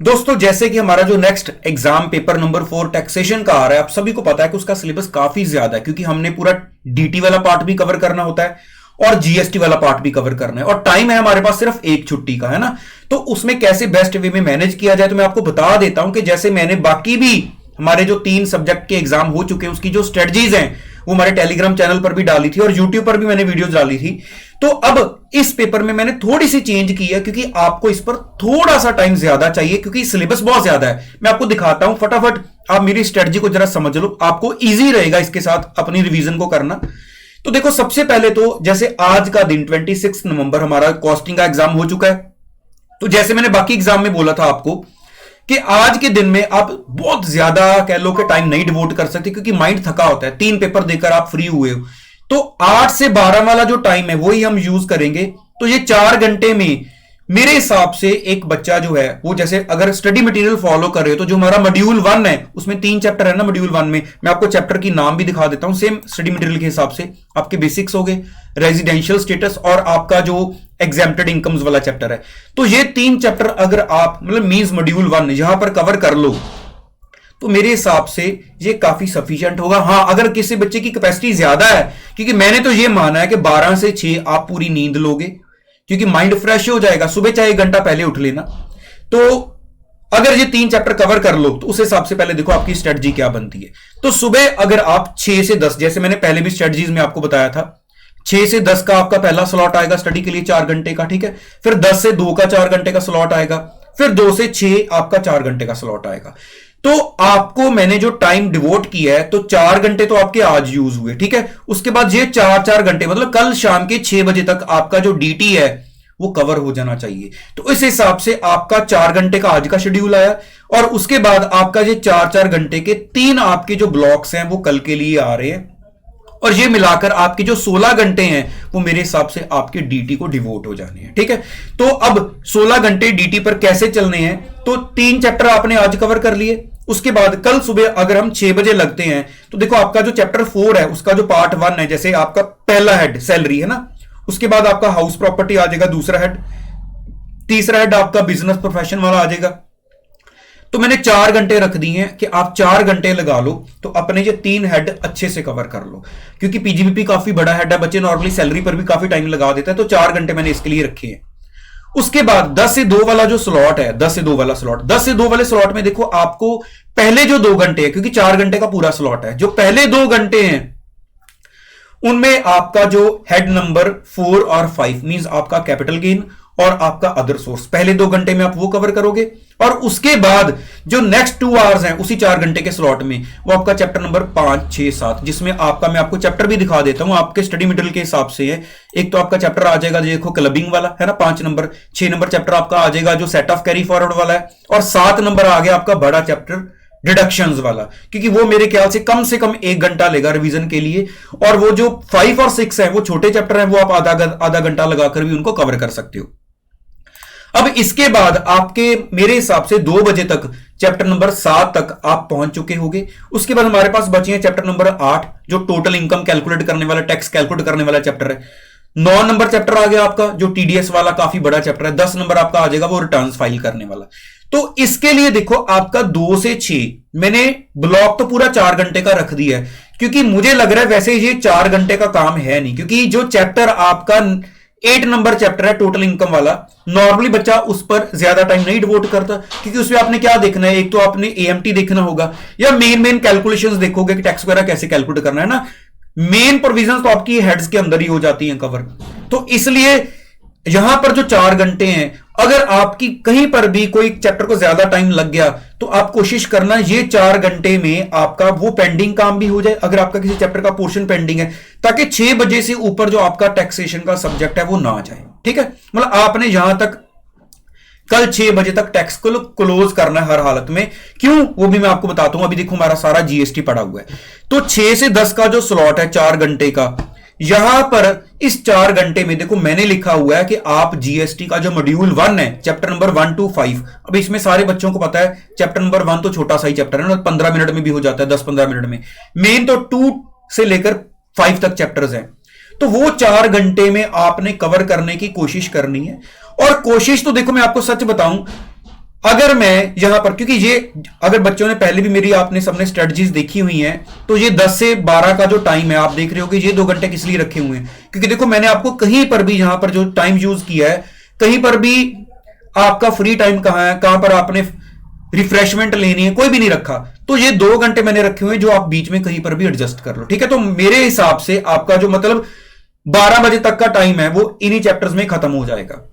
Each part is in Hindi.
दोस्तों, जैसे कि हमारा जो next exam paper number 4 taxation का आ रहा है, आप सभी को पता है कि उसका सिलेबस काफी ज्यादा है, क्योंकि हमने पूरा डीटी वाला पार्ट भी कवर करना होता है और जीएसटी वाला पार्ट भी कवर करना है, और टाइम है हमारे पास सिर्फ एक छुट्टी का, है ना। तो उसमें कैसे बेस्ट वे में मैनेज किया जाए, तो मैं आपको बता देता हूं कि जैसे मैंने बाकी भी हमारे जो 3 सब्जेक्ट के एग्जाम हो चुके हैं उसकी जो स्ट्रेटजीज हैं वो हमारे टेलीग्राम चैनल पर भी डाली थी और यूट्यूब पर भी मैंने वीडियोस डाली थी। तो अब इस पेपर में मैंने थोड़ी सी चेंज की है, क्योंकि आपको इस पर थोड़ा सा टाइम ज्यादा चाहिए, क्योंकि सिलेबस बहुत ज्यादा है। मैं आपको दिखाता हूं फटाफट, आप मेरी स्ट्रेटजी को जरा समझ लो, आपको इजी रहेगा इसके साथ अपनी रिवीजन को करना। तो देखो, सबसे पहले तो जैसे आज का दिन 26 नवंबर हमारा कॉस्टिंग का एग्जाम हो चुका है। तो जैसे मैंने बाकी एग्जाम में बोला था आपको कि आज के दिन में आप बहुत ज्यादा कह लो कि टाइम नहीं डिवोट कर सकते, क्योंकि माइंड थका होता है। 3 पेपर देकर आप फ्री हुए हो, तो 8 से 12 वाला जो टाइम है वही हम यूज करेंगे। तो ये 4 घंटे में मेरे हिसाब से एक बच्चा जो है वो, जैसे अगर स्टडी मटेरियल फॉलो कर रहे हो, तो जो हमारा मॉड्यूल 1 है उसमें 3 चैप्टर है ना। मॉड्यूल 1 में मैं आपको चैप्टर की नाम भी दिखा देता हूं, सेम स्टडी मटेरियल के हिसाब से। आपके बेसिक्स हो गए, रेजिडेंशियल स्टेटस और आपका जो एग्जेम्प्टेड इनकम्स वाला चैप्टर है। तो ये 3 चैप्टर अगर आप मतलब मींस मॉड्यूल 1 यहां पर कवर कर लो तो मेरे हिसाब से ये काफी सफिशिएंट होगा। हां, अगर किसी बच्चे की कैपेसिटी ज्यादा है, क्योंकि मैंने तो ये माना है कि 12 से 6 आप पूरी नींद लोगे, क्योंकि माइंड फ्रेश हो जाएगा। सुबह चाहे 1 घंटा पहले उठ लेना। तो अगर ये 3 चैप्टर कवर कर लो तो उस हिसाब से पहले देखो आपकी स्ट्रेटजी क्या बनती है। तो सुबह अगर आप 6 से 10, जैसे मैंने पहले भी स्ट्रेटजीज में आपको बताया था, 6 से 10 का आपका पहला स्लॉट आएगा स्टडी के लिए 4 घंटे का, ठीक है। फिर 10 से 2 का 4 घंटे का स्लॉट आएगा, फिर 2 से 6 आपका 4 घंटे का स्लॉट आएगा। तो आपको मैंने जो टाइम डिवोट किया है, तो 4 घंटे तो आपके आज यूज हुए, ठीक है। उसके बाद ये 4-4 घंटे मतलब कल शाम के 6 बजे तक आपका जो डीटी है वो कवर हो जाना चाहिए। तो इस हिसाब से आपका 4 घंटे का आज का शेड्यूल आया, और उसके बाद आपका ये 4-4 घंटे के 3 आपके जो ब्लॉक्स हैं वो कल के लिए आ रहे हैं, और ये मिलाकर आपके जो 16 घंटे हैं वो मेरे हिसाब से आपके डीटी को डिवोट हो जाने हैं, ठीक है। तो अब 16 घंटे डीटी पर कैसे चलने हैं, तो 3 चैप्टर आपने आज कवर कर लिए। उसके बाद कल सुबह अगर हम 6 बजे लगते हैं, तो देखो आपका जो चैप्टर 4 है उसका जो पार्ट 1 है, जैसे आपका पहला हेड सैलरी है ना, उसके बाद आपका हाउस प्रॉपर्टी आ जाएगा दूसरा हेड, तीसरा हेड आपका बिजनेस प्रोफेशन वाला आ जाएगा। तो मैंने 4 घंटे रख दिए हैं कि आप 4 घंटे लगा लो, तो अपने ये 3 हेड अच्छे से कवर कर लो, क्योंकि पीजीबीपी काफी बड़ा हेड है, बच्चे नॉर्मली सैलरी पर भी काफी टाइम लगा देता है। तो 4 घंटे मैंने इसके लिए रखे हैं। उसके बाद 10 से 2 वाला जो स्लॉट है, 10 से 2 वाला स्लॉट, 10 से 2 वाले स्लॉट में देखो आपको पहले जो 2 घंटे है, क्योंकि 4 घंटे का पूरा स्लॉट है, जो पहले 2 घंटे हैं उनमें आपका जो हेड नंबर 4 और 5 मींस आपका कैपिटल गेन और आपका अदर सोर्स, पहले 2 घंटे में आप वो कवर करोगे। और उसके बाद जो नेक्स्ट 2 आवर्स हैं उसी 4 घंटे के स्लॉट में वो आपका चैप्टर नंबर 5, 6, 7, जिसमें आपका मैं आपको चैप्टर भी दिखा देता हूं आपके स्टडी मटेरियल के हिसाब से है। एक तो आपका चैप्टर आ जाएगा देखो क्लबिंग वाला, है ना, 5 नंबर। 6 नंबर चैप्टर आपका आ जाएगा जो सेट ऑफ कैरी फॉरवर्ड वाला है, और 7 नंबर आ गया आपका बड़ा चैप्टर डिडक्शंस वाला, क्योंकि वो मेरे ख्याल से कम 1 घंटा लेगा रिवीजन के लिए। और वो जो 5 और 6 है वो छोटे चैप्टर है, वो आप आधा घंटा लगाकर भी उनको कवर कर सकते हो। अब इसके बाद आपके मेरे हिसाब से 2 बजे तक चैप्टर नंबर 7 तक आप पहुंच चुके होंगे। उसके बाद हमारे पास बचे हैं चैप्टर नंबर 8 जो टोटल इनकम कैलकुलेट करने वाला, टैक्स कैलकुलेट करने वाला चैप्टर है। 9 नंबर चैप्टर आ गया आपका जो टीडीएस वाला, काफी बड़ा चैप्टर है। 10 नंबर आपका आ जाएगा वो रिटर्न्स फाइल करने वाला। तो इसके लिए देखो आपका 2 से 6 मैंने ब्लॉक तो पूरा 4 घंटे का रख दिया है, क्योंकि मुझे लग रहा है वैसे ये 4 घंटे का काम है नहीं, क्योंकि जो चैप्टर आपका 8 नंबर चैप्टर है टोटल इनकम वाला, नॉर्मली बच्चा उस पर ज्यादा टाइम नहीं डिवोट करता, क्योंकि उसमें आपने क्या देखना है, एक तो आपने एएमटी देखना होगा या मेन कैलकुलेशंस देखोगे कि टैक्स वगैरह कैसे कैलकुलेट करना है ना। मेन प्रोविजंस तो आपकी हेड्स के अंदर ही हो जाती हैं कवर। तो इसलिए यहां पर जो 4 घंटे हैं, अगर आपकी कहीं पर भी कोई चैप्टर को ज्यादा टाइम लग गया तो आप कोशिश करना ये 4 घंटे में आपका वो पेंडिंग काम भी हो जाए, अगर आपका किसी चैप्टर का पोर्शन पेंडिंग है, ताकि 6 बजे से ऊपर जो आपका टैक्सेशन का सब्जेक्ट है वो ना जाए, ठीक है। मतलब आपने यहां तक कल 6 बजे तक टैक्स को क्लोज करना है हर हालत में। क्यों, वो भी मैं आपको बताता हूं। अभी देखो हमारा सारा जीएसटी पड़ा हुआ है, तो 6 से 10 का जो स्लॉट है 4 घंटे का, यहां पर इस 4 घंटे में देखो मैंने लिखा हुआ है कि आप जीएसटी का जो मॉड्यूल 1 है चैप्टर नंबर 1 to 5, अब इसमें सारे बच्चों को पता है चैप्टर नंबर 1 तो छोटा सा ही चैप्टर है ना, 15 मिनट में भी हो जाता है, 10-15 मिनट में। मेन तो 2 से लेकर 5 तक चैप्टर्स हैं, तो वो 4 घंटे में आपने कवर करने की कोशिश करनी है। और कोशिश तो देखो मैं आपको सच बताऊं, अगर मैं यहां पर, क्योंकि ये अगर बच्चों ने पहले भी मेरी आपने सबने स्ट्रेटजीज देखी हुई हैं, तो ये 10 से 12 का जो टाइम है आप देख रहे हो कि ये 2 घंटे किस लिए रखे हुए हैं, क्योंकि देखो मैंने आपको कहीं पर भी यहां पर जो टाइम यूज किया है, कहीं पर भी आपका फ्री टाइम कहां है, कहां पर आपने रिफ्रेशमेंट लेनी है, कोई भी नहीं रखा। तो ये 2 घंटे मैंने रखे हुए हैं जो आप बीच में कहीं पर भी एडजस्ट कर लो, ठीक है। तो मेरे हिसाब से आपका जो मतलब 12 बजे तक का टाइम है वो इन्हीं चैप्टर्स में खत्म हो जाएगा।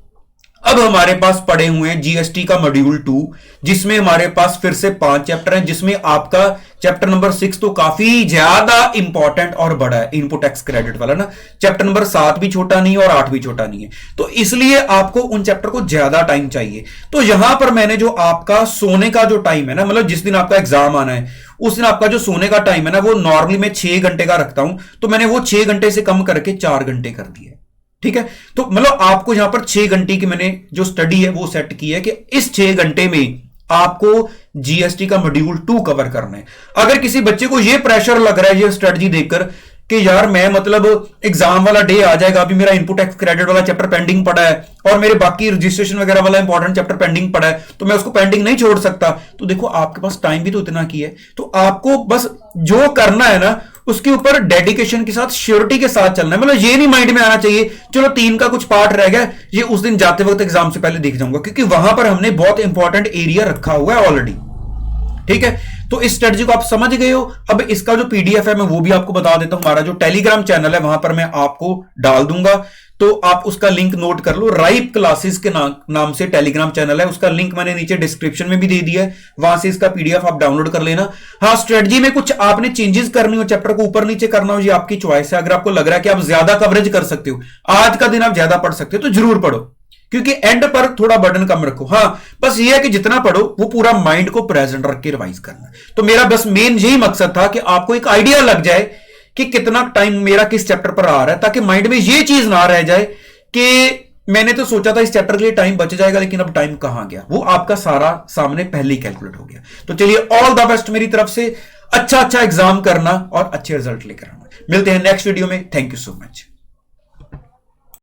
अब हमारे पास पड़े हुए हैं जीएसटी का मॉड्यूल 2, जिसमें हमारे पास फिर से 5 चैप्टर हैं, जिसमें आपका चैप्टर नंबर 6 तो काफी ज्यादा इंपॉर्टेंट और बड़ा है, इनपुट टैक्स क्रेडिट वाला ना। चैप्टर नंबर 7 भी छोटा नहीं है और 8 भी छोटा नहीं है, तो इसलिए आपको उन चैप्टर को ज्यादा टाइम चाहिए। तो यहां पर मैंने जो आपका सोने का जो टाइम है ना, मतलब जिस दिन आपका एग्जाम आना है उस दिन आपका जो सोने का टाइम है ना, वो नॉर्मली मैं 6 घंटे का रखता हूं, तो मैंने वो 6 घंटे से कम करके 4 घंटे कर दिया, ठीक है। तो मतलब आपको यहां पर 6 घंटे की मैंने जो स्टडी है वो सेट की है कि इस 6 घंटे में आपको जीएसटी का मॉड्यूल 2 कवर करना है। अगर किसी बच्चे को ये प्रेशर लग रहा है ये स्ट्रेटजी देखकर कि यार मैं मतलब एग्जाम वाला डे आ जाएगा, अभी मेरा इनपुट टैक्स क्रेडिट वाला चैप्टर पेंडिंग पड़ा है और मेरे बाकी रजिस्ट्रेशन वगैरह वाला इंपॉर्टेंट चैप्टर पेंडिंग पड़ा है, तो मैं उसको पेंडिंग नहीं छोड़ सकता। तो देखो आपके पास टाइम भी तो इतना की है, तो आपको बस जो करना है ना उसके ऊपर डेडिकेशन के साथ, श्योरिटी के साथ चलना है। मतलब ये नहीं माइंड में आना चाहिए चलो 3 का कुछ पार्ट रह गया, ये उस दिन जाते वक्त एग्जाम से पहले देख जाऊंगा, क्योंकि वहां पर हमने बहुत इंपॉर्टेंट एरिया रखा हुआ है ऑलरेडी, ठीक है। तो इस स्ट्रेटजी को आप समझ गए हो। अब इसका जो पीडीएफ है मैं वो भी आपको बता देता हूं, हमारा जो टेलीग्राम चैनल है वहां पर मैं आपको डाल दूंगा, तो आप उसका लिंक नोट कर लो। राइप क्लासेस के नाम से टेलीग्राम चैनल है, उसका लिंक मैंने नीचे डिस्क्रिप्शन में भी दे दिया है, वहां से इसका पीडीएफ आप डाउनलोड कर लेना। हाँ, स्ट्रेटजी में कुछ आपने चेंजेस करनी हो, चैप्टर को ऊपर नीचे करना हो, ये आपकी चॉइस है। अगर आपको लग रहा है कि आप ज्यादा कवरेज कर सकते हो, आज का दिन आप ज्यादा पढ़ सकते हो, तो जरूर पढ़ो, क्योंकि एंड पर थोड़ा बर्डन कम रखो। हाँ, बस ये है कि जितना पढ़ो वो पूरा माइंड को प्रेजेंट रख के रिवाइज करना। तो मेरा बस मेन यही मकसद था कि आपको एक आइडिया लग जाए कि कितना टाइम मेरा किस चैप्टर पर आ रहा है, ताकि माइंड में ये चीज ना रह जाए कि मैंने तो सोचा था इस चैप्टर के लिए टाइम बच जाएगा, लेकिन अब टाइम कहां गया, वो आपका सारा सामने पहले ही कैलकुलेट हो गया। तो चलिए, ऑल द बेस्ट मेरी तरफ से, अच्छा एग्जाम करना और अच्छे रिजल्ट लेकर आना। मिलते हैं नेक्स्ट वीडियो में। Thank you so much.